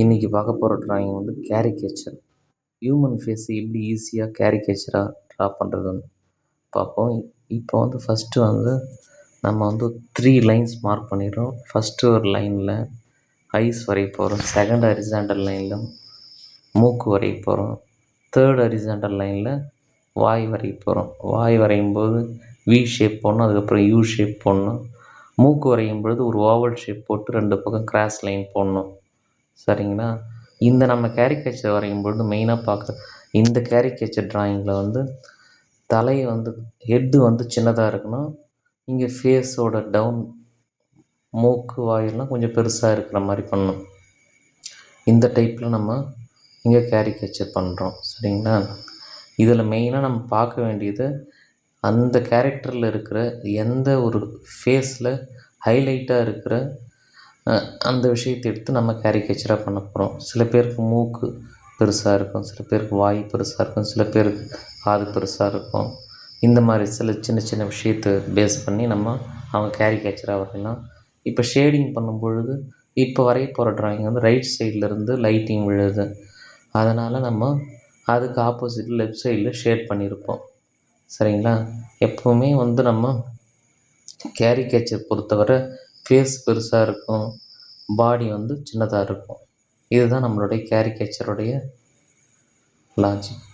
இன்றைக்கி பார்க்க போகிற ட்ராயிங் வந்து கேரிகேச்சர். ஹியூமன் ஃபேஸை எப்படி ஈஸியாக கேரிகேச்சராக ட்ரா பண்ணுறதுன்னு பார்ப்போம். இப்போ வந்து ஃபஸ்ட்டு வந்து நம்ம வந்து 3 லைன்ஸ் மார்க் பண்ணிடுறோம். ஃபஸ்ட்டு ஒரு லைனில் ஐஸ் வரைய போகிறோம். செகண்ட் ஹரிசாண்டல் லைனில் மூக்கு வரைய போகிறோம். தேர்ட் ஹரிசாண்டல் லைனில் வாய் வரைய போகிறோம். வாய் வரையும் போது வி ஷேப் போடணும், அதுக்கப்புறம் யூ ஷேப் போடணும். மூக்கு வரையும் பொழுது ஒரு ஓவல் ஷேப் போட்டு 2 பக்கம் கிராஸ் லைன் போடணும். சரிங்களா? இந்த நம்ம கேரிகேச்சர் வரையும் பொழுது மெயினாக இந்த கேரிகேச்சர் ட்ராயிங்கில் வந்து தலையை வந்து ஹெட்டு வந்து சின்னதாக இருக்கணும். இங்கே ஃபேஸோட டவுன் மூக்கு வாயெல்லாம் கொஞ்சம் பெருசாக இருக்கிற மாதிரி பண்ணணும். இந்த டைப்பில் நம்ம இங்கே கேரிகேச்சர் பண்ணுறோம். சரிங்களா? இதில் மெயினாக நம்ம பார்க்க வேண்டியது அந்த கேரக்டரில் இருக்கிற எந்த ஒரு ஃபேஸில் ஹைலைட்டாக இருக்கிற அந்த விஷயத்தை எடுத்து நம்ம கேரிகேச்சராக பண்ண போகிறோம். சில பேருக்கு மூக்கு பெருசாக இருக்கும், சில பேருக்கு வாய் பெருசாக இருக்கும், சில பேருக்கு காது பெருசாக இருக்கும். இந்த மாதிரி சில சின்ன சின்ன விஷயத்தை பேஸ் பண்ணி நம்ம அவங்க கேரிகேச்சராக வரையலாம். இப்போ ஷேடிங் பண்ணும் பொழுது இப்போ வரைய போகிற ட்ராயிங் வந்து ரைட் சைட்லேருந்து லைட்டிங் விழுது. அதனால் நம்ம அதுக்கு ஆப்போசிட்டில் லெஃப்ட் சைடில் ஷேட் பண்ணியிருப்போம். சரிங்களா? எப்போவுமே வந்து நம்ம கேரிகேச்சர் பொறுத்தவரை ஃபேஸ் பெருசாக இருக்கும், பாடி வந்து சின்னதாக இருக்கும். இதுதான் நம்மளுடைய கேரிகேச்சருடைய லாஜிக்.